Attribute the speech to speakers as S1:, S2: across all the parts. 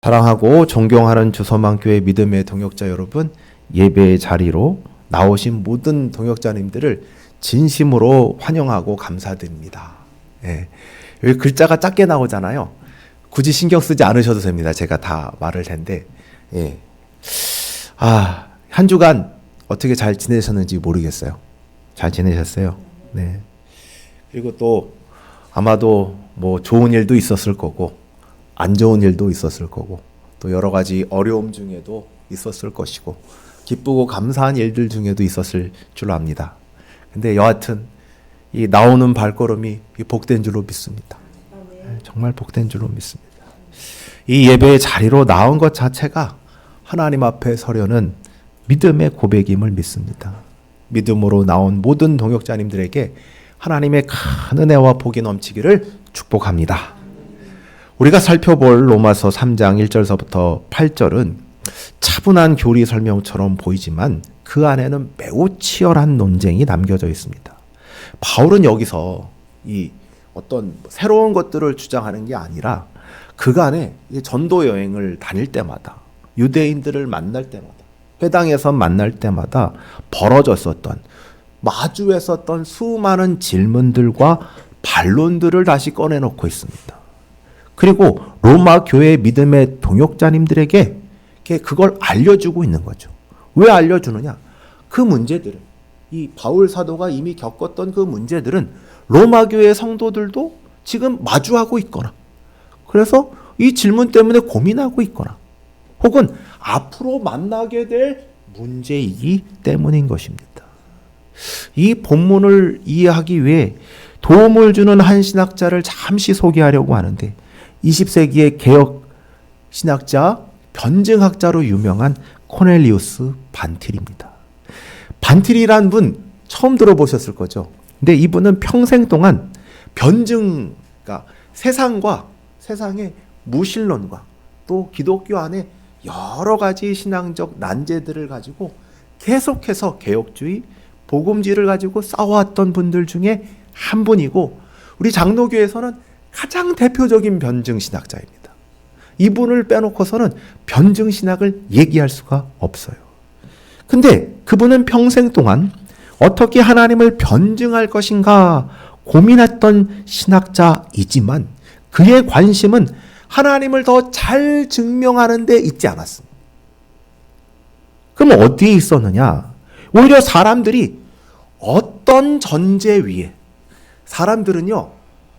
S1: 사랑하고 존경하는 주소만교회 믿음의 동역자 여러분, 예배의 자리로 나오신 모든 동역자님들을 진심으로 환영하고 감사드립니다. 예. 여기 글자가 작게 나오잖아요. 굳이 신경 쓰지 않으셔도 됩니다. 제가 다 말할 텐데. 예. 한 주간 어떻게 잘 지내셨는지 모르겠어요. 잘 지내셨어요? 네. 그리고 또 아마도 뭐 좋은 일도 있었을 거고 안 좋은 일도 있었을 거고 또 여러 가지 어려움 중에도 있었을 것이고 기쁘고 감사한 일들 중에도 있었을 줄로 압니다. 근데 여하튼 이 나오는 발걸음이 복된 줄로 믿습니다. 정말 복된 줄로 믿습니다. 이 예배의 자리로 나온 것 자체가 하나님 앞에 서려는 믿음의 고백임을 믿습니다. 믿음으로 나온 모든 동역자님들에게 하나님의 큰 은혜와 복이 넘치기를 축복합니다. 우리가 살펴볼 로마서 3장 1절서부터 8절은 차분한 교리 설명처럼 보이지만 그 안에는 매우 치열한 논쟁이 남겨져 있습니다. 바울은 여기서 이 어떤 새로운 것들을 주장하는 게 아니라 그간에 전도 여행을 다닐 때마다 유대인들을 만날 때마다 회당에서 만날 때마다 벌어졌었던 마주했었던 수많은 질문들과 반론들을 다시 꺼내놓고 있습니다. 그리고 로마 교회 믿음의 동역자님들에게 그걸 알려주고 있는 거죠. 왜 알려주느냐? 그 문제들을, 이 바울 사도가 이미 겪었던 그 문제들은 로마 교회 성도들도 지금 마주하고 있거나, 그래서 이 질문 때문에 고민하고 있거나, 혹은 앞으로 만나게 될 문제이기 때문인 것입니다. 이 본문을 이해하기 위해 도움을 주는 한 신학자를 잠시 소개하려고 하는데 20세기의 개혁 신학자, 변증학자로 유명한 코넬리우스 반틸입니다. 반틸이란 분 처음 들어보셨을 거죠. 근데 이분은 평생 동안 변증, 그러니까 세상의 무신론과 또 기독교 안에 여러 가지 신앙적 난제들을 가지고 계속해서 개혁주의, 복음주의를 가지고 싸워왔던 분들 중에 한 분이고 우리 장로교에서는 가장 대표적인 변증신학자입니다. 이분을 빼놓고서는 변증신학을 얘기할 수가 없어요. 근데 그분은 평생 동안 어떻게 하나님을 변증할 것인가 고민했던 신학자이지만 그의 관심은 하나님을 더 잘 증명하는 데 있지 않았습니다. 그럼 어디에 있었느냐? 오히려 사람들이 어떤 전제 위에, 사람들은요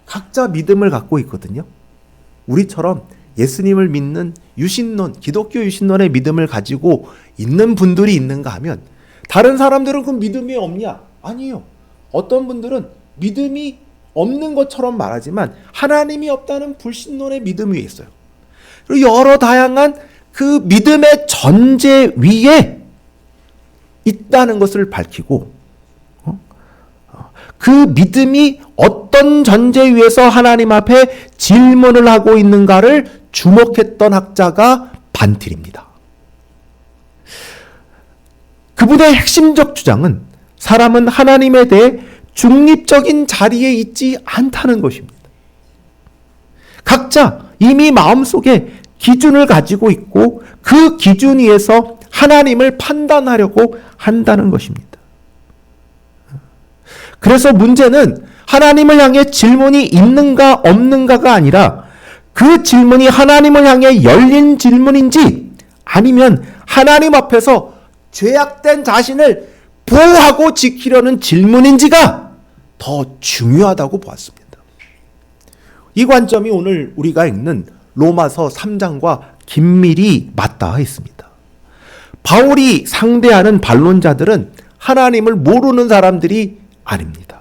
S1: 각자 믿음을 갖고 있거든요. 우리처럼 예수님을 믿는 유신론, 기독교 유신론의 믿음을 가지고 있는 분들이 있는가 하면 다른 사람들은 그 믿음이 없냐? 아니에요. 어떤 분들은 믿음이 없는 것처럼 말하지만 하나님이 없다는 불신론의 믿음 위에 있어요. 그리고 여러 다양한 그 믿음의 전제 위에 있다는 것을 밝히고 그 믿음이 어떤 전제 위에서 하나님 앞에 질문을 하고 있는가를 주목했던 학자가 반틸입니다. 그분의 핵심적 주장은 사람은 하나님에 대해 중립적인 자리에 있지 않다는 것입니다. 각자 이미 마음속에 기준을 가지고 있고 그 기준 위에서 하나님을 판단하려고 한다는 것입니다. 그래서 문제는 하나님을 향해 질문이 있는가 없는가가 아니라 그 질문이 하나님을 향해 열린 질문인지 아니면 하나님 앞에서 죄악된 자신을 보호하고 지키려는 질문인지가 더 중요하다고 보았습니다. 이 관점이 오늘 우리가 읽는 로마서 3장과 긴밀히 맞닿아 있습니다. 바울이 상대하는 반론자들은 하나님을 모르는 사람들이 아닙니다.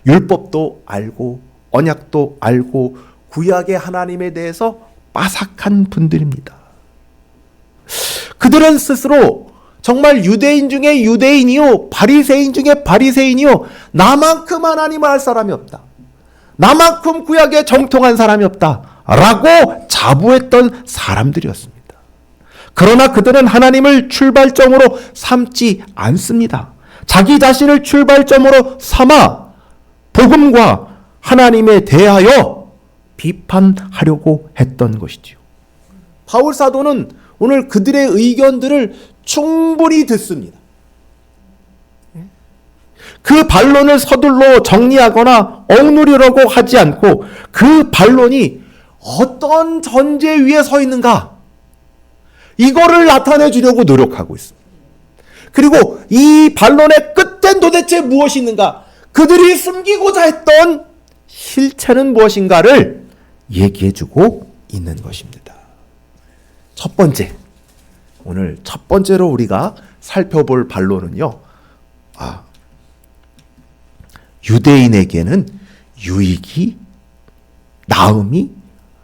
S1: 율법도 알고 언약도 알고 구약의 하나님에 대해서 빠삭한 분들입니다. 그들은 스스로 정말 유대인 중에 유대인이요 바리새인 중에 바리새인이요 나만큼 하나님을 알 사람이 없다. 나만큼 구약에 정통한 사람이 없다. 라고 자부했던 사람들이었습니다. 그러나 그들은 하나님을 출발점으로 삼지 않습니다. 자기 자신을 출발점으로 삼아 복음과 하나님에 대하여 비판하려고 했던 것이지요. 바울 사도는 오늘 그들의 의견들을 충분히 듣습니다. 그 반론을 서둘러 정리하거나 억누르려고 하지 않고 그 반론이 어떤 전제 위에 서 있는가, 이거를 나타내 주려고 노력하고 있습니다. 그리고 이 반론의 끝엔 도대체 무엇이 있는가, 그들이 숨기고자 했던 실체는 무엇인가를 얘기해 주고 있는 것입니다. 첫 번째, 오늘 첫 번째로 우리가 살펴볼 반론은요, 유대인에게는 유익이, 나음이,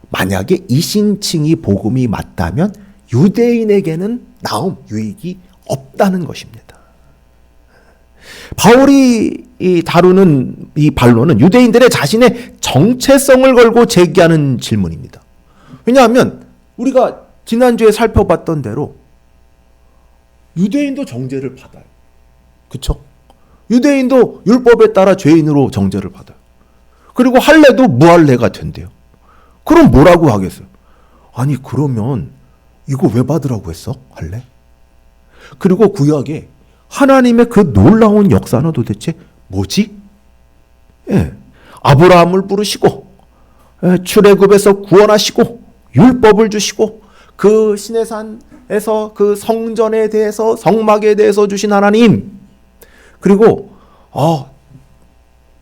S1: 만약에 이신칭이 복음이 맞다면 유대인에게는 나음, 유익이 없다는 것입니다. 바울이 다루는 이 반론은 유대인들의 자신의 정체성을 걸고 제기하는 질문입니다. 왜냐하면 우리가 지난주에 살펴봤던 대로 유대인도 정죄를 받아요. 그렇죠? 유대인도 율법에 따라 죄인으로 정죄를 받아요. 그리고 할례도 무할례가 된대요. 그럼 뭐라고 하겠어요? 아니 그러면 이거 왜 받으라고 했어? 할례? 그리고 구약에 하나님의 그 놀라운 역사는 도대체 뭐지? 아브라함을 부르시고 출애굽에서 구원하시고 율법을 주시고 그 시내산에서 그 성전에 대해서, 성막에 대해서 주신 하나님, 그리고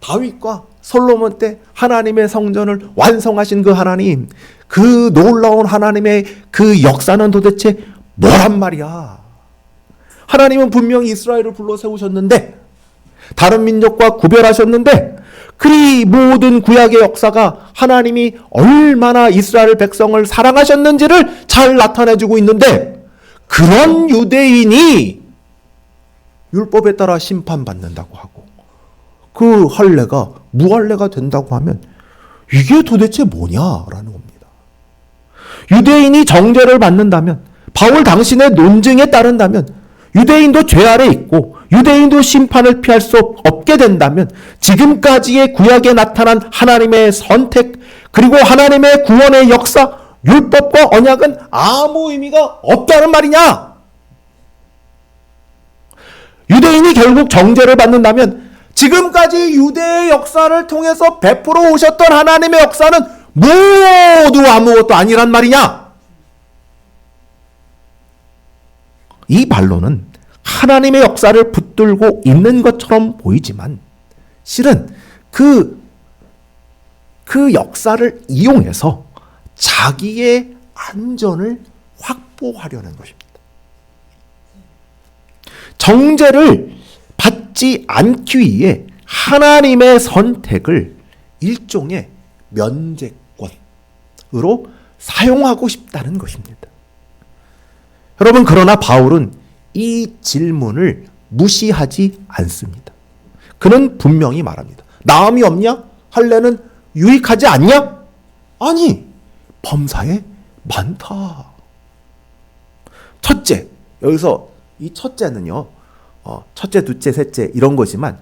S1: 다윗과 솔로몬 때 하나님의 성전을 완성하신 그 하나님, 그 놀라운 하나님의 그 역사는 도대체 뭐란 말이야. 하나님은 분명히 이스라엘을 불러 세우셨는데, 다른 민족과 구별하셨는데, 그 모든 구약의 역사가 하나님이 얼마나 이스라엘 백성을 사랑하셨는지를 잘 나타내주고 있는데, 그런 유대인이 율법에 따라 심판받는다고 하고 그 할례가 무할례가 된다고 하면 이게 도대체 뭐냐라는 겁니다. 유대인이 정죄를 받는다면, 바울 당신의 논증에 따른다면 유대인도 죄 아래 있고 유대인도 심판을 피할 수 없게 된다면 지금까지의 구약에 나타난 하나님의 선택, 그리고 하나님의 구원의 역사, 율법과 언약은 아무 의미가 없다는 말이냐? 유대인이 결국 정죄를 받는다면 지금까지 유대의 역사를 통해서 베풀어 오셨던 하나님의 역사는 모두 아무것도 아니란 말이냐? 이 반론은 하나님의 역사를 붙들고 있는 것처럼 보이지만 실은 그 역사를 이용해서 자기의 안전을 확보하려는 것입니다. 정죄를 받지 않기 위해 하나님의 선택을 일종의 면제권으로 사용하고 싶다는 것입니다. 여러분, 그러나 바울은 이 질문을 무시하지 않습니다. 그는 분명히 말합니다. 나음이 없냐? 할례는 유익하지 않냐? 아니, 범사에 많다. 첫째, 여기서 이 첫째는요, 첫째, 둘째, 셋째 이런 거지만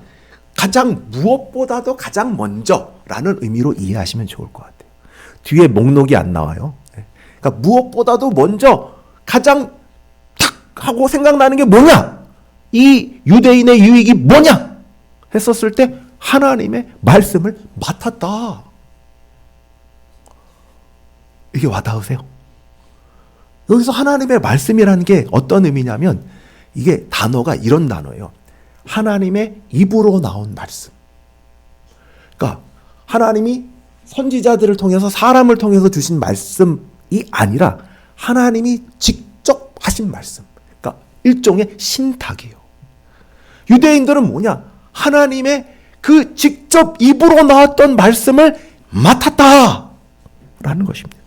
S1: 가장 무엇보다도 가장 먼저라는 의미로 이해하시면 좋을 것 같아요. 뒤에 목록이 안 나와요. 그러니까 무엇보다도 먼저 가장 탁 하고 생각나는 게 뭐냐? 이 유대인의 유익이 뭐냐? 했었을 때 하나님의 말씀을 맡았다. 이게 와닿으세요? 여기서 하나님의 말씀이라는 게 어떤 의미냐면 이게 단어가 이런 단어예요. 하나님의 입으로 나온 말씀. 그러니까 하나님이 선지자들을 통해서, 사람을 통해서 주신 말씀이 아니라 하나님이 직접 하신 말씀. 그러니까 일종의 신탁이에요. 유대인들은 뭐냐? 하나님의 그 직접 입으로 나왔던 말씀을 맡았다 라는 것입니다.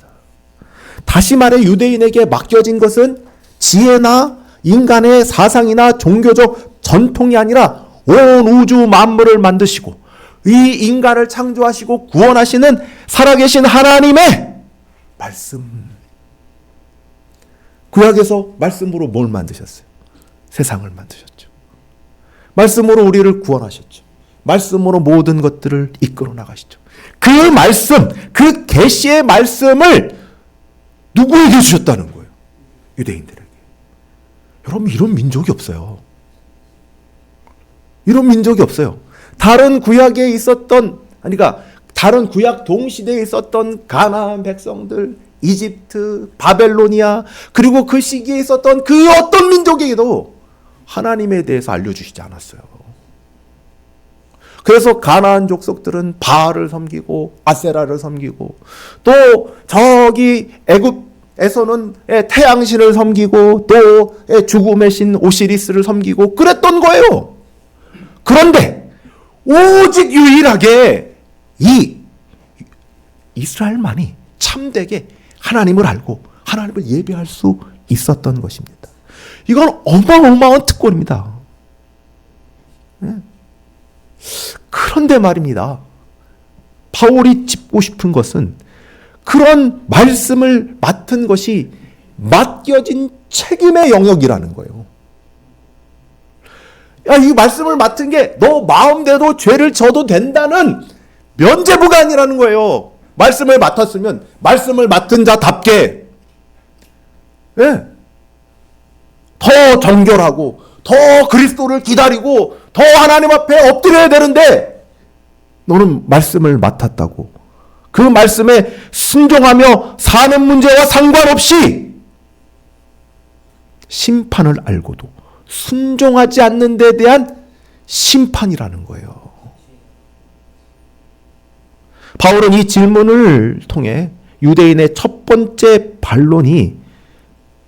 S1: 다시 말해 유대인에게 맡겨진 것은 지혜나 인간의 사상이나 종교적 전통이 아니라 온 우주 만물을 만드시고 이 인간을 창조하시고 구원하시는 살아계신 하나님의 말씀. 구약에서 말씀으로 뭘 만드셨어요? 세상을 만드셨죠. 말씀으로 우리를 구원하셨죠. 말씀으로 모든 것들을 이끌어 나가시죠. 그 말씀, 그 계시의 말씀을 누구에게 주셨다는 거예요? 유대인들에게. 여러분, 이런 민족이 없어요. 이런 민족이 없어요. 다른 구약에 있었던, 그러니까 다른 구약 동시대에 있었던 가나안 백성들, 이집트, 바벨로니아, 그리고 그 시기에 있었던 그 어떤 민족에게도 하나님에 대해서 알려주시지 않았어요. 그래서 가나안 족속들은 바알을 섬기고 아세라를 섬기고, 또 저기 애굽에서는 태양신을 섬기고, 또 죽음의 신 오시리스를 섬기고 그랬던 거예요. 그런데 오직 유일하게 이 이스라엘만이 참되게 하나님을 알고 하나님을 예배할 수 있었던 것입니다. 이건 어마어마한 특권입니다. 그런데 말입니다. 바울이 짚고 싶은 것은 그런 말씀을 맡은 것이 맡겨진 책임의 영역이라는 거예요. 야, 이 말씀을 맡은 게 너 마음대로 죄를 져도 된다는 면죄부가 아니라는 거예요. 말씀을 맡았으면 말씀을 맡은 자답게, 예, 더 정결하고 더 그리스도를 기다리고 더 하나님 앞에 엎드려야 되는데, 너는 말씀을 맡았다고 그 말씀에 순종하며 사는 문제와 상관없이 심판을 알고도 순종하지 않는 데 대한 심판이라는 거예요. 바울은 이 질문을 통해 유대인의 첫 번째 반론이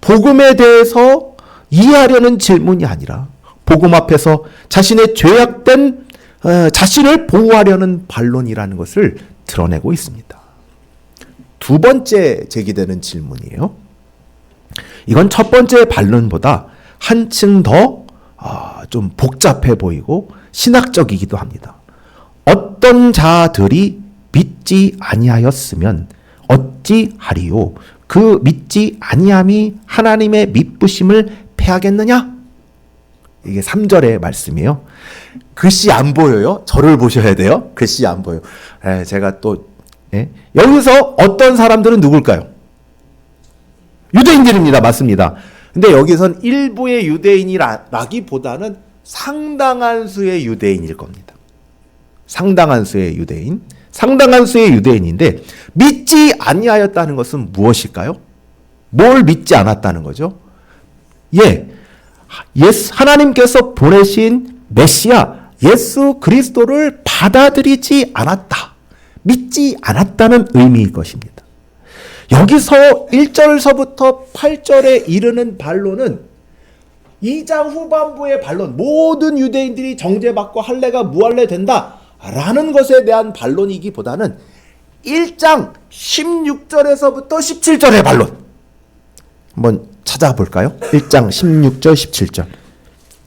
S1: 복음에 대해서 이해하려는 질문이 아니라 복음 앞에서 자신의 죄악된 자신을 보호하려는 반론이라는 것을 드러내고 있습니다. 두 번째 제기되는 질문이에요. 이건 첫 번째 반론보다 한층 더 좀 복잡해 보이고 신학적이기도 합니다. 어떤 자들이 믿지 아니하였으면 어찌하리요? 그 믿지 아니함이 하나님의 믿부심을 패하겠느냐? 이게 3절의 말씀이에요. 글씨 안 보여요? 저를 보셔야 돼요. 글씨 안 보여. 제가 또 여기서 어떤 사람들은 누굴까요? 유대인들입니다. 맞습니다. 근데 여기선 일부의 유대인이라기보다는 상당한 수의 유대인일 겁니다. 상당한 수의 유대인. 상당한 수의 유대인인데 믿지 아니하였다는 것은 무엇일까요? 뭘 믿지 않았다는 거죠? 하나님께서 보내신 메시아 예수 그리스도를 받아들이지 않았다. 믿지 않았다는 의미일 것입니다. 여기서 1절서부터 8절에 이르는 반론은 2장 후반부의 반론, 모든 유대인들이 정죄받고 할례가 무할례 된다 라는 것에 대한 반론이기보다는 1장 16절에서부터 17절의 반론 한번 찾아볼까요? 1장 16절 17절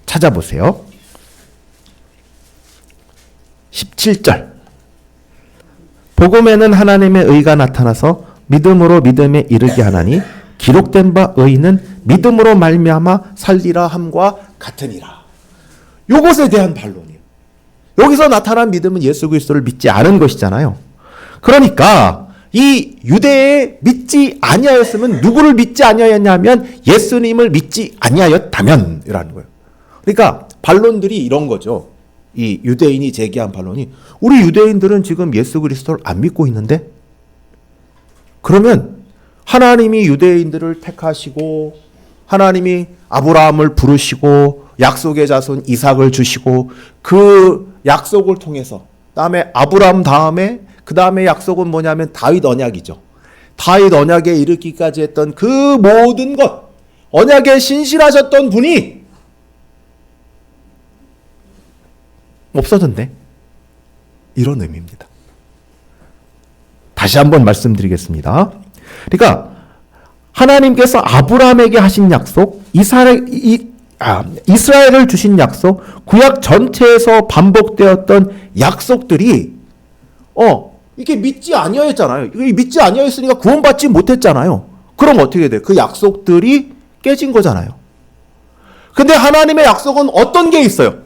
S1: 찾아보세요. 17절 복음에는 하나님의 의가 나타나서 믿음으로 믿음에 이르게 하나니 기록된 바 의인은 믿음으로 말미암아 살리라 함과 같으니라. 이것에 대한 반론이에요. 여기서 나타난 믿음은 예수 그리스도를 믿지 않은 것이잖아요. 그러니까 이 유대에 믿지 아니하였으면 누구를 믿지 아니하였냐면 예수님을 믿지 아니하였다면 이라는 거예요. 그러니까 반론들이 이런 거죠. 이 유대인이 제기한 반론이 우리 유대인들은 지금 예수 그리스도를 안 믿고 있는데 그러면 하나님이 유대인들을 택하시고 하나님이 아브라함을 부르시고 약속의 자손 이삭을 주시고 그 약속을 통해서 다음에 아브라함 다음에 그 다음에 약속은 뭐냐면 다윗 언약이죠. 다윗 언약에 이르기까지 했던 그 모든 것 언약에 신실하셨던 분이 없어졌네. 이런 의미입니다. 다시 한번 말씀드리겠습니다. 그러니까 하나님께서 아브라함에게 하신 약속, 이스라엘을 주신 약속, 구약 전체에서 반복되었던 약속들이 이게 믿지 아니하였잖아요. 이게 믿지 아니하였으니까 구원받지 못했잖아요. 그럼 어떻게 돼? 그 약속들이 깨진 거잖아요. 근데 하나님의 약속은 어떤 게 있어요?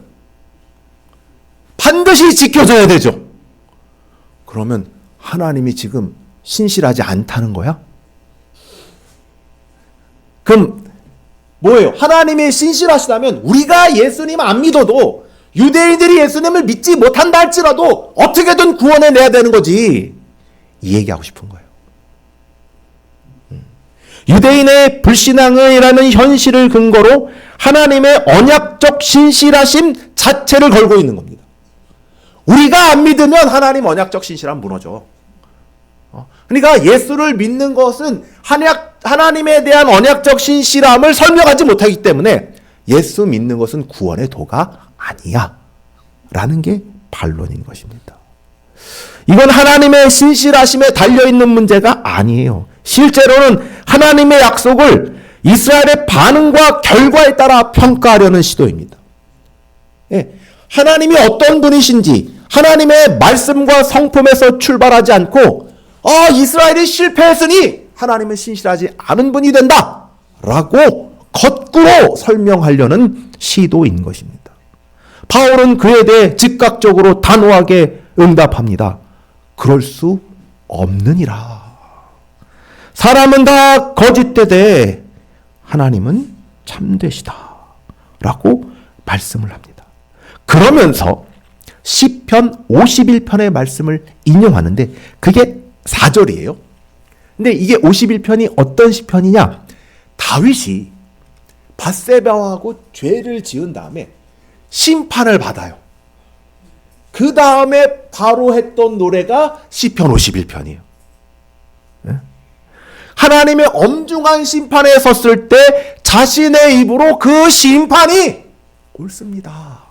S1: 반드시 지켜져야 되죠. 그러면 하나님이 지금 신실하지 않다는 거야? 그럼 뭐예요? 하나님이 신실하시다면 우리가 예수님 안 믿어도 유대인들이 예수님을 믿지 못한다 할지라도 어떻게든 구원해내야 되는 거지. 이 얘기하고 싶은 거예요. 유대인의 불신앙이라는 현실을 근거로 하나님의 언약적 신실하심 자체를 걸고 있는 겁니다. 우리가 안 믿으면 하나님 언약적 신실함 무너져. 그러니까 예수를 믿는 것은 하나님에 대한 언약적 신실함을 설명하지 못하기 때문에 예수 믿는 것은 구원의 도가 아니야 라는 게 반론인 것입니다. 이건 하나님의 신실하심에 달려있는 문제가 아니에요. 실제로는 하나님의 약속을 이스라엘의 반응과 결과에 따라 평가하려는 시도입니다. 하나님이 어떤 분이신지 하나님의 말씀과 성품에서 출발하지 않고 이스라엘이 실패했으니 하나님은 신실하지 않은 분이 된다 라고 거꾸로 설명하려는 시도인 것입니다. 바울은 그에 대해 즉각적으로 단호하게 응답합니다. 그럴 수 없느니라. 사람은 다 거짓되되 하나님은 참되시다 라고 말씀을 합니다. 그러면서 시편 51편의 말씀을 인용하는데 그게 4절이에요. 근데 이게 51편이 어떤 시편이냐? 다윗이 밧세바하고 죄를 지은 다음에 심판을 받아요. 그 다음에 바로 했던 노래가 시편 51편이에요. 하나님의 엄중한 심판에 섰을 때 자신의 입으로 그 심판이 옳습니다.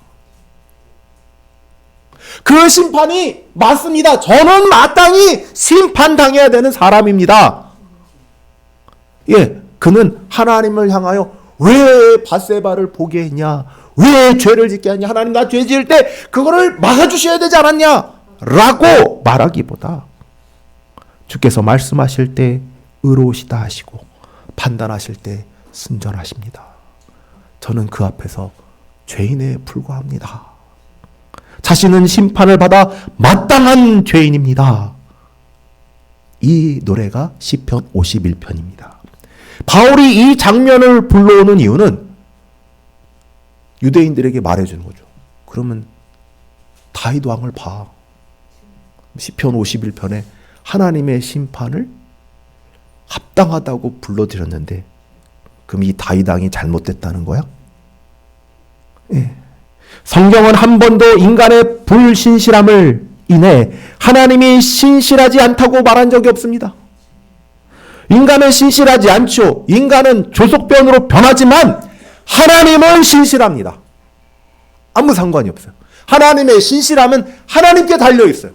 S1: 그 심판이 맞습니다. 저는 마땅히 심판당해야 되는 사람입니다. 그는 하나님을 향하여 왜 밧세바를 보게 했냐? 왜 죄를 짓게 하냐? 하나님 나 죄 지을 때 그거를 막아주셔야 되지 않았냐? 라고 말하기보다 주께서 말씀하실 때 의로우시다 하시고 판단하실 때 순전하십니다. 저는 그 앞에서 죄인에 불과합니다. 자신은 심판을 받아 마땅한 죄인입니다. 이 노래가 시편 51편입니다. 바울이 이 장면을 불러오는 이유는 유대인들에게 말해주는 거죠. 그러면 다윗 왕을 봐. 시편 51편에 하나님의 심판을 합당하다고 불러드렸는데 그럼 이 다윗 왕이 잘못됐다는 거야? 성경은 한 번도 인간의 불신실함을 인해 하나님이 신실하지 않다고 말한 적이 없습니다. 인간은 신실하지 않죠. 인간은 조속변으로 변하지만 하나님은 신실합니다. 아무 상관이 없어요. 하나님의 신실함은 하나님께 달려있어요.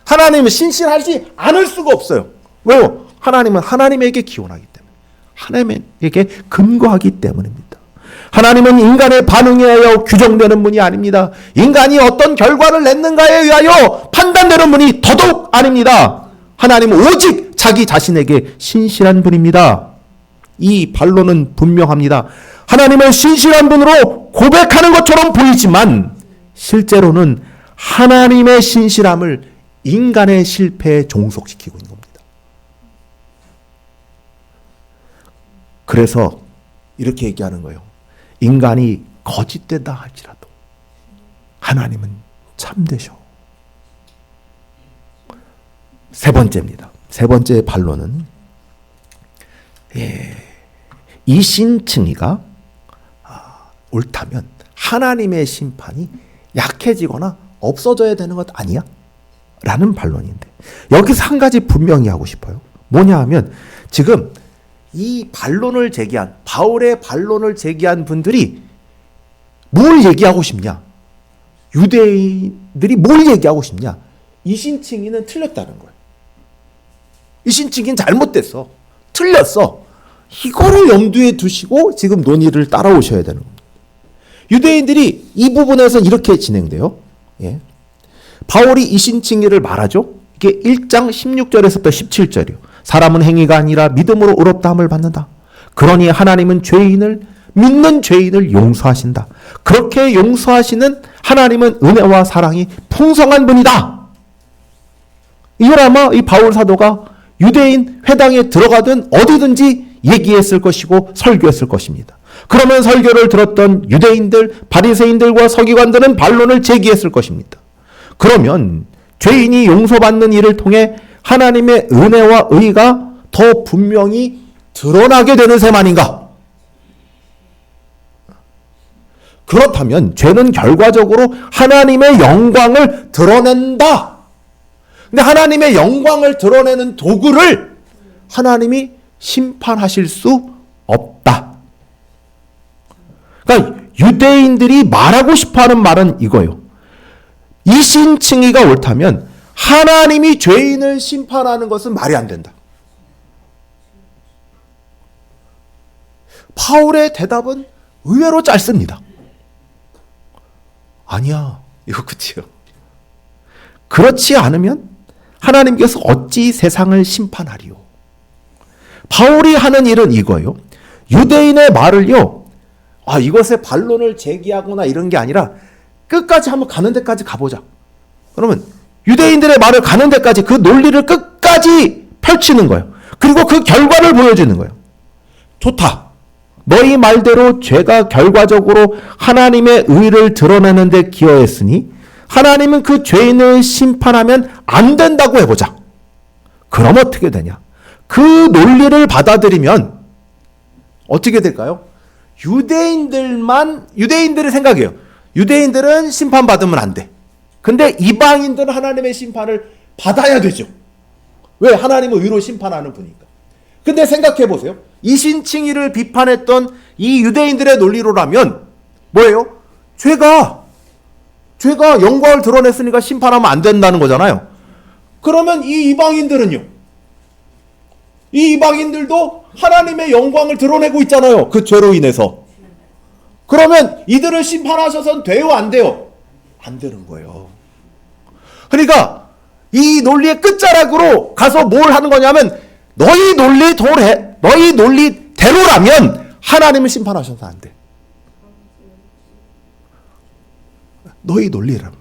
S1: 하나님은 신실하지 않을 수가 없어요. 왜요? 하나님은 하나님에게 기원하기 때문에, 하나님에게 근거하기 때문입니다. 하나님은 인간의 반응에 의하여 규정되는 분이 아닙니다. 인간이 어떤 결과를 냈는가에 의하여 판단되는 분이 더더욱 아닙니다. 하나님은 오직 자기 자신에게 신실한 분입니다. 이 반론은 분명합니다. 하나님은 신실한 분으로 고백하는 것처럼 보이지만 실제로는 하나님의 신실함을 인간의 실패에 종속시키고 있는 겁니다. 그래서 이렇게 얘기하는 거예요. 인간이 거짓되다 할지라도 하나님은 참되셔. 세 번째입니다. 세 번째 반론은 이 신칭의가 옳다면 하나님의 심판이 약해지거나 없어져야 되는 것 아니야? 라는 반론인데 여기서 한 가지 분명히 하고 싶어요. 뭐냐 하면 지금 이 반론을 제기한 바울의 반론을 제기한 분들이 뭘 얘기하고 싶냐? 유대인들이 뭘 얘기하고 싶냐? 이 신칭의는 틀렸다는 거예요. 이 신칭의는 잘못됐어. 틀렸어. 이거를 염두에 두시고 지금 논의를 따라오셔야 되는 겁니다. 유대인들이 이 부분에서 이렇게 진행돼요. 바울이 이 신칭의를 말하죠. 이게 1장 16절에서부터 17절이요. 사람은 행위가 아니라 믿음으로 의롭다함을 받는다. 그러니 하나님은 믿는 죄인을 용서하신다. 그렇게 용서하시는 하나님은 은혜와 사랑이 풍성한 분이다. 이걸 아마 이 바울 사도가 유대인 회당에 들어가든 어디든지 얘기했을 것이고 설교했을 것입니다. 그러면 설교를 들었던 유대인들, 바리새인들과 서기관들은 반론을 제기했을 것입니다. 그러면 죄인이 용서받는 일을 통해 하나님의 은혜와 의가 더 분명히 드러나게 되는 셈 아닌가? 그렇다면 죄는 결과적으로 하나님의 영광을 드러낸다. 근데 하나님의 영광을 드러내는 도구를 하나님이 심판하실 수 없다. 그러니까 유대인들이 말하고 싶어하는 말은 이거예요. 이신칭의가 옳다면 하나님이 죄인을 심판하는 것은 말이 안 된다. 바울의 대답은 의외로 짧습니다. 아니야, 이거 끝이요. 그렇지 않으면 하나님께서 어찌 세상을 심판하리요? 바울이 하는 일은 이거예요. 유대인의 말을요, 이것에 반론을 제기하거나 이런 게 아니라 끝까지 한번 가는 데까지 가보자. 그러면 유대인들의 말을 가는 데까지 그 논리를 끝까지 펼치는 거예요. 그리고 그 결과를 보여주는 거예요. 좋다. 너희 말대로 죄가 결과적으로 하나님의 의를 드러내는 데 기여했으니 하나님은 그 죄인을 심판하면 안 된다고 해보자. 그럼 어떻게 되냐? 그 논리를 받아들이면 어떻게 될까요? 유대인들의 생각이에요. 유대인들은 심판받으면 안 돼. 근데 이방인들은 하나님의 심판을 받아야 되죠. 왜? 하나님은 의로 심판하는 분이니까. 근데 생각해 보세요. 이신칭의를 비판했던 이 유대인들의 논리로라면 뭐예요? 죄가 영광을 드러냈으니까 심판하면 안 된다는 거잖아요. 그러면 이 이방인들은요? 이 이방인들도 하나님의 영광을 드러내고 있잖아요. 그 죄로 인해서. 그러면 이들을 심판하셔서는 돼요? 안 돼요? 안 되는 거예요. 그러니까 이 논리의 끝자락으로 가서 뭘 하는 거냐면 너희 논리대로라면 하나님을 심판하셔서 안 돼. 너희 논리라면.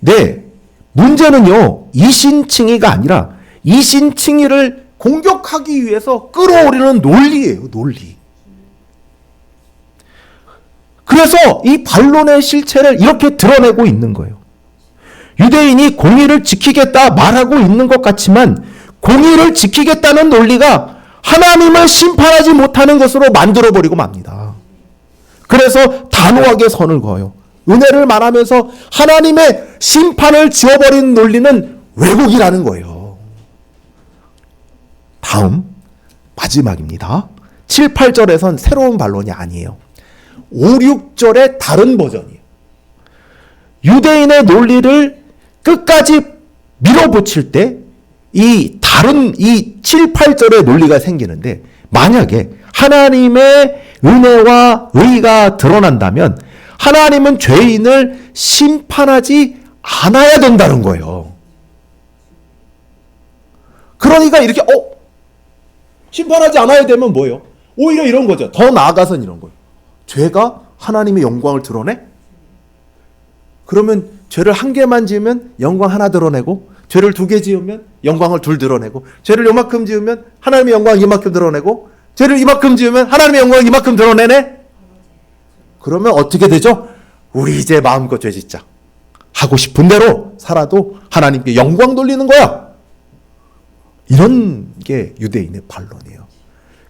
S1: 네, 문제는요, 이신칭의가 아니라 이신칭의를 공격하기 위해서 끌어오르는 논리예요, 논리. 그래서 이 반론의 실체를 이렇게 드러내고 있는 거예요. 유대인이 공의를 지키겠다 말하고 있는 것 같지만 공의를 지키겠다는 논리가 하나님을 심판하지 못하는 것으로 만들어버리고 맙니다. 그래서 단호하게 선을 그어요. 은혜를 말하면서 하나님의 심판을 지워버리는 논리는 왜곡이라는 거예요. 다음 마지막입니다. 7, 8절에선 새로운 반론이 아니에요. 5, 6절의 다른 버전이에요. 유대인의 논리를 끝까지 밀어붙일 때 이 7, 8절의 논리가 생기는데 만약에 하나님의 은혜와 의가 드러난다면 하나님은 죄인을 심판하지 않아야 된다는 거예요. 그러니까 이렇게 심판하지 않아야 되면 뭐예요? 오히려 이런 거죠. 더 나아가선 이런 거예요. 죄가 하나님의 영광을 드러내? 그러면 죄를 한 개만 지으면 영광 하나 드러내고 죄를 2개 지으면 영광을 2 드러내고 죄를 요만큼 지으면 하나님의 영광을 이만큼 드러내고 죄를 이만큼 지으면 하나님의 영광을 이만큼 드러내네? 그러면 어떻게 되죠? 우리 이제 마음껏 죄 짓자. 하고 싶은 대로 살아도 하나님께 영광 돌리는 거야. 이런 게 유대인의 반론이에요.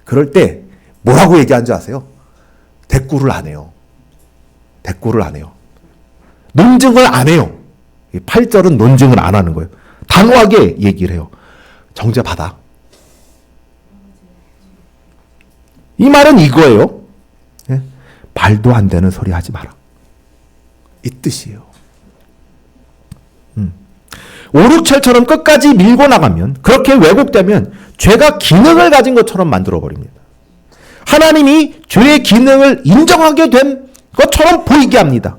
S1: 그럴 때 뭐라고 얘기한 줄 아세요? 대꾸를 안 해요. 대꾸를 안 해요. 논증을 안 해요. 8절은 논증을 안 하는 거예요. 단호하게 얘기를 해요. 정죄 받아. 이 말은 이거예요. 말도 안 되는 소리 하지 마라. 이 뜻이에요. 5, 6, 7처럼 끝까지 밀고 나가면 그렇게 왜곡되면 죄가 기능을 가진 것처럼 만들어버립니다. 하나님이 죄의 기능을 인정하게 된 것처럼 보이게 합니다.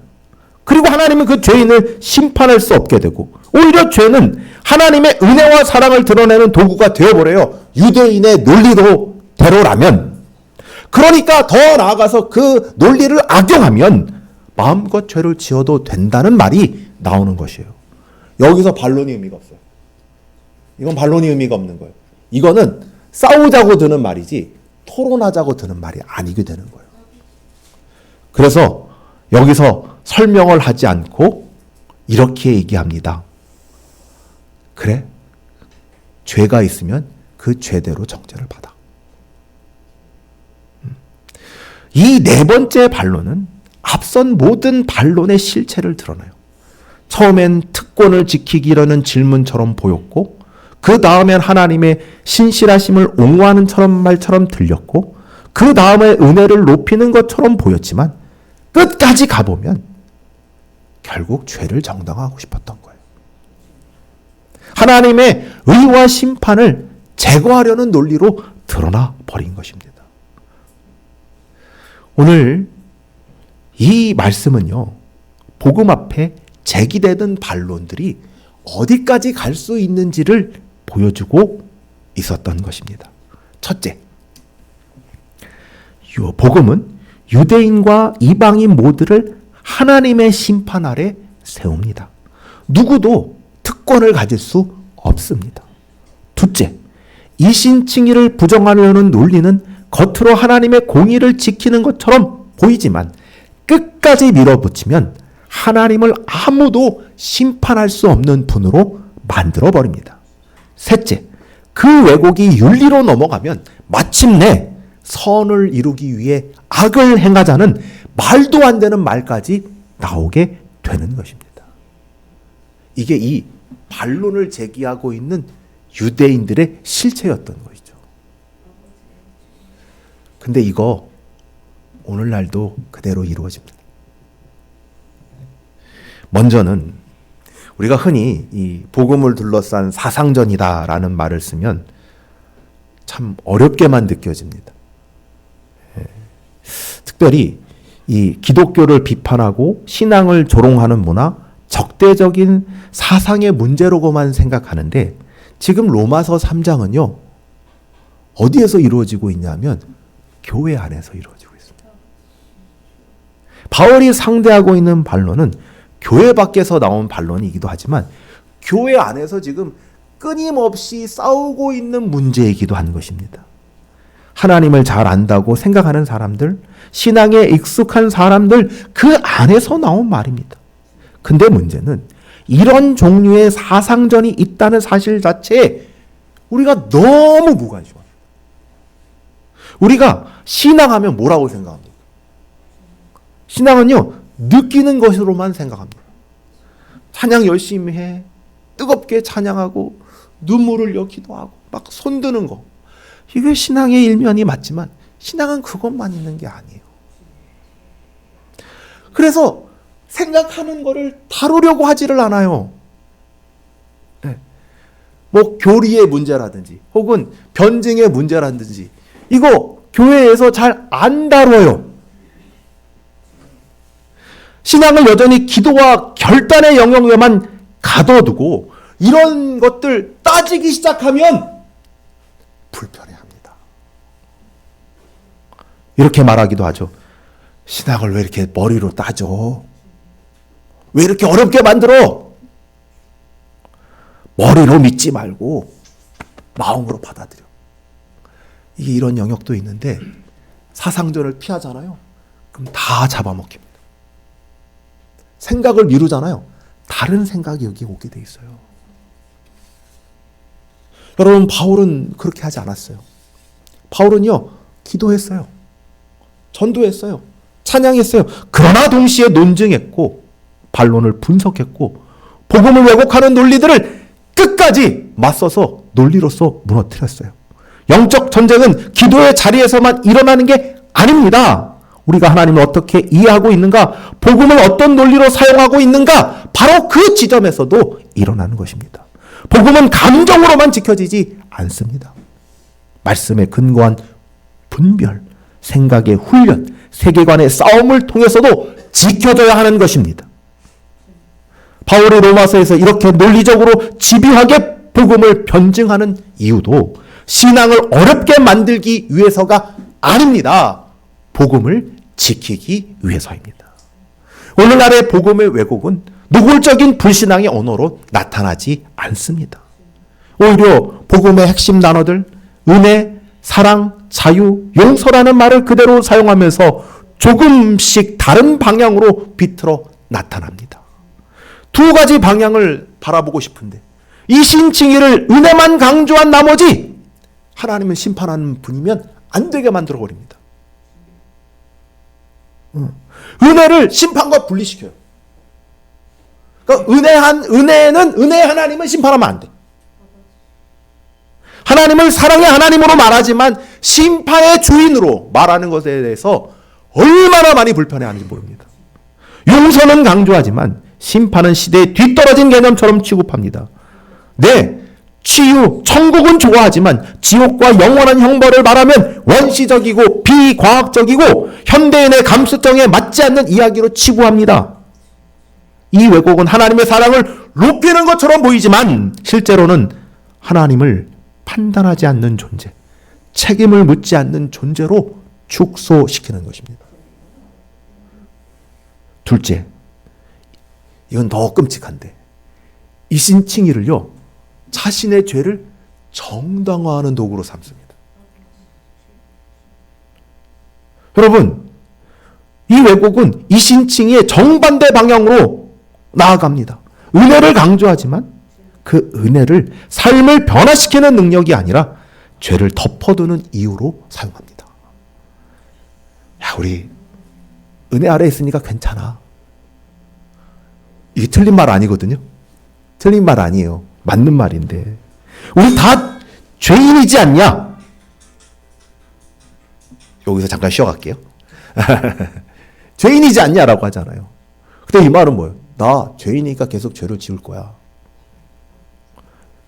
S1: 그리고 하나님은 그 죄인을 심판할 수 없게 되고 오히려 죄는 하나님의 은혜와 사랑을 드러내는 도구가 되어버려요. 유대인의 논리대로라면. 그러니까 더 나아가서 그 논리를 악용하면 마음껏 죄를 지어도 된다는 말이 나오는 것이에요. 여기서 반론의 의미가 없어요. 이건 반론이 의미가 없는 거예요. 이거는 싸우자고 드는 말이지 토론하자고 드는 말이 아니게 되는 거예요. 그래서 여기서 설명을 하지 않고 이렇게 얘기합니다. 그래, 죄가 있으면 그 죄대로 정죄를 받아. 이 네 번째 반론은 앞선 모든 반론의 실체를 드러내요. 처음엔 특권을 지키기라는 질문처럼 보였고, 그 다음엔 하나님의 신실하심을 옹호하는 말처럼 들렸고, 그 다음에 은혜를 높이는 것처럼 보였지만 끝까지 가보면 결국 죄를 정당화하고 싶었던 거예요. 하나님의 의와 심판을 제거하려는 논리로 드러나 버린 것입니다. 오늘 이 말씀은요, 복음 앞에 제기되는 반론들이 어디까지 갈 수 있는지를 보여주고 있었던 것입니다. 첫째, 복음은 유대인과 이방인 모두를 하나님의 심판 아래 세웁니다. 누구도 특권을 가질 수 없습니다. 둘째, 이신칭의를 부정하려는 논리는 겉으로 하나님의 공의를 지키는 것처럼 보이지만 끝까지 밀어붙이면 하나님을 아무도 심판할 수 없는 분으로 만들어버립니다. 셋째, 그 왜곡이 윤리로 넘어가면 마침내 선을 이루기 위해 악을 행하자는 말도 안 되는 말까지 나오게 되는 것입니다. 이게 이 반론을 제기하고 있는 유대인들의 실체였던 것이죠. 근데 이거 오늘날도 그대로 이루어집니다. 먼저는 우리가 흔히 이 복음을 둘러싼 사상전이다라는 말을 쓰면 참 어렵게만 느껴집니다. 특별히 이 기독교를 비판하고 신앙을 조롱하는 문화, 적대적인 사상의 문제로만 생각하는데, 지금 로마서 3장은요 어디에서 이루어지고 있냐면 교회 안에서 이루어지고 있습니다. 바울이 상대하고 있는 반론은 교회 밖에서 나온 반론이기도 하지만 교회 안에서 지금 끊임없이 싸우고 있는 문제이기도 한 것입니다. 하나님을 잘 안다고 생각하는 사람들, 신앙에 익숙한 사람들, 그 안에서 나온 말입니다. 근데 문제는 이런 종류의 사상전이 있다는 사실 자체에 우리가 너무 무관심합니다. 우리가 신앙하면 뭐라고 생각합니까? 신앙은요, 느끼는 것으로만 생각합니다. 찬양 열심히 해, 뜨겁게 찬양하고 눈물을 흘려 기도하고 막 손드는 거, 이게 신앙의 일면이 맞지만 신앙은 그것만 있는 게 아니에요. 그래서 생각하는 거를 다루려고 하지를 않아요. 네. 뭐 교리의 문제라든지 혹은 변증의 문제라든지 이거 교회에서 잘 안 다뤄요. 신앙을 여전히 기도와 결단의 영역에만 가둬두고 이런 것들 따지기 시작하면 불편해합니다. 이렇게 말하기도 하죠. 신앙을 왜 이렇게 머리로 따져? 왜 이렇게 어렵게 만들어? 머리로 믿지 말고 마음으로 받아들여. 이게 이런 영역도 있는데 사상전을 피하잖아요. 그럼 다 잡아먹힙니다. 생각을 미루잖아요. 다른 생각이 여기 오게 돼 있어요. 여러분, 바울은 그렇게 하지 않았어요. 바울은요, 기도했어요. 전도했어요. 찬양했어요. 그러나 동시에 논증했고 반론을 분석했고 복음을 왜곡하는 논리들을 끝까지 맞서서 논리로서 무너뜨렸어요. 영적 전쟁은 기도의 자리에서만 일어나는 게 아닙니다. 우리가 하나님을 어떻게 이해하고 있는가, 복음을 어떤 논리로 사용하고 있는가, 바로 그 지점에서도 일어나는 것입니다. 복음은 감정으로만 지켜지지 않습니다. 말씀에 근거한 분별, 생각의 훈련, 세계관의 싸움을 통해서도 지켜져야 하는 것입니다. 바울이 로마서에서 이렇게 논리적으로 집요하게 복음을 변증하는 이유도 신앙을 어렵게 만들기 위해서가 아닙니다. 복음을 지키기 위해서입니다. 오늘날의 복음의 왜곡은 노골적인 불신앙의 언어로 나타나지 않습니다. 오히려 복음의 핵심 단어들 은혜, 사랑, 자유, 용서라는 말을 그대로 사용하면서 조금씩 다른 방향으로 비틀어 나타납니다. 두 가지 방향을 바라보고 싶은데 이 신칭의를 은혜만 강조한 나머지 하나님은 심판하는 분이면 안 되게 만들어 버립니다. 은혜를 심판과 분리시켜요. 그러니까 은혜의 하나님은 심판하면 안 돼. 하나님을 사랑의 하나님으로 말하지만 심판의 주인으로 말하는 것에 대해서 얼마나 많이 불편해하는지 모릅니다. 용서는 강조하지만 심판은 시대에 뒤떨어진 개념처럼 취급합니다. 네, 치유, 천국은 좋아하지만 지옥과 영원한 형벌을 말하면 원시적이고 비과학적이고 현대인의 감수성에 맞지 않는 이야기로 치부합니다. 이 왜곡은 하나님의 사랑을 높이는 것처럼 보이지만 실제로는 하나님을 판단하지 않는 존재, 책임을 묻지 않는 존재로 축소시키는 것입니다. 둘째, 이건 더 끔찍한데 이신칭의를요 자신의 죄를 정당화하는 도구로 삼습니다. 여러분, 이 왜곡은 이신칭의의 정반대 방향으로 나아갑니다. 은혜를 강조하지만 그 은혜를 삶을 변화시키는 능력이 아니라 죄를 덮어두는 이유로 사용합니다. 야, 우리 은혜 아래 있으니까 괜찮아. 이게 틀린 말 아니거든요. 틀린 말 아니에요. 맞는 말인데 우리 다 죄인이지 않냐? 여기서 잠깐 쉬어갈게요. 죄인이지 않냐라고 하잖아요. 근데 이 말은 뭐예요? 나 죄인이니까 계속 죄를 지을 거야.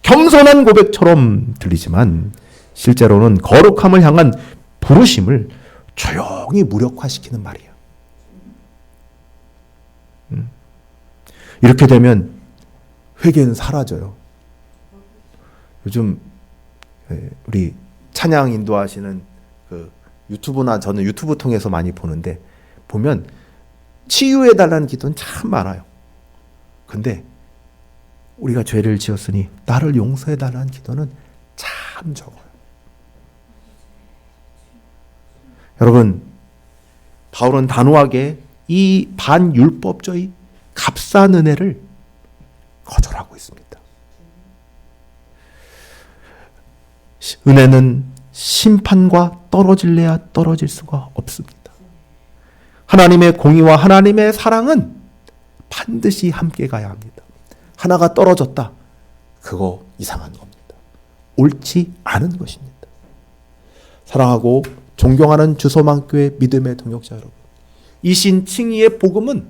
S1: 겸손한 고백처럼 들리지만 실제로는 거룩함을 향한 부르심을 조용히 무력화시키는 말이에요. 이렇게 되면 회개는 사라져요. 요즘 우리 찬양 인도하시는 그 유튜브나 저는 유튜브 통해서 많이 보는데 보면 치유해달라는 기도는 참 많아요. 근데 우리가 죄를 지었으니 나를 용서해달라는 기도는 참 적어요. 여러분, 바울은 단호하게 이 반율법주의 값싼 은혜를 거절하고 있습니다. 은혜는 심판과 떨어질래야 떨어질 수가 없습니다. 하나님의 공의와 하나님의 사랑은 반드시 함께 가야 합니다. 하나가 떨어졌다. 그거 이상한 겁니다. 옳지 않은 것입니다. 사랑하고 존경하는 주소망교회 믿음의 동역자 여러분, 이신칭의의 복음은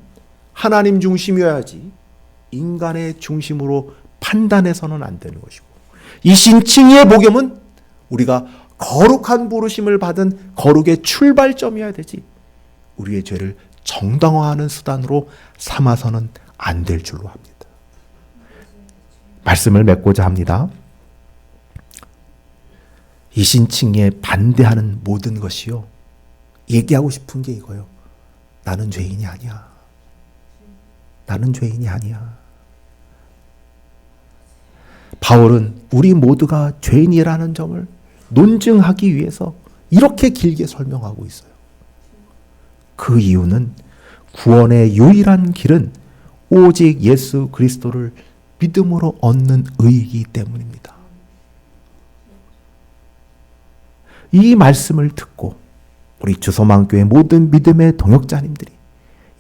S1: 하나님 중심이어야지 인간의 중심으로 판단해서는 안 되는 것이고, 이신칭의의 복음은 우리가 거룩한 부르심을 받은 거룩의 출발점이어야 되지 우리의 죄를 정당화하는 수단으로 삼아서는 안 될 줄로 합니다. 말씀을 맺고자 합니다. 이신칭의에 반대하는 모든 것이요, 얘기하고 싶은 게 이거예요. 나는 죄인이 아니야. 나는 죄인이 아니야. 바울은 우리 모두가 죄인이라는 점을 논증하기 위해서 이렇게 길게 설명하고 있어요. 그 이유는 구원의 유일한 길은 오직 예수 그리스도를 믿음으로 얻는 의이기 때문입니다. 이 말씀을 듣고 우리 주소망교회 모든 믿음의 동역자님들이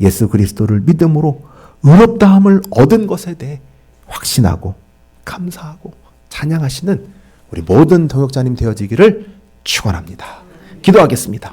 S1: 예수 그리스도를 믿음으로 의롭다함을 얻은 것에 대해 확신하고 감사하고 찬양하시는 우리 모든 동역자님 되어지기를 축원합니다. 기도하겠습니다.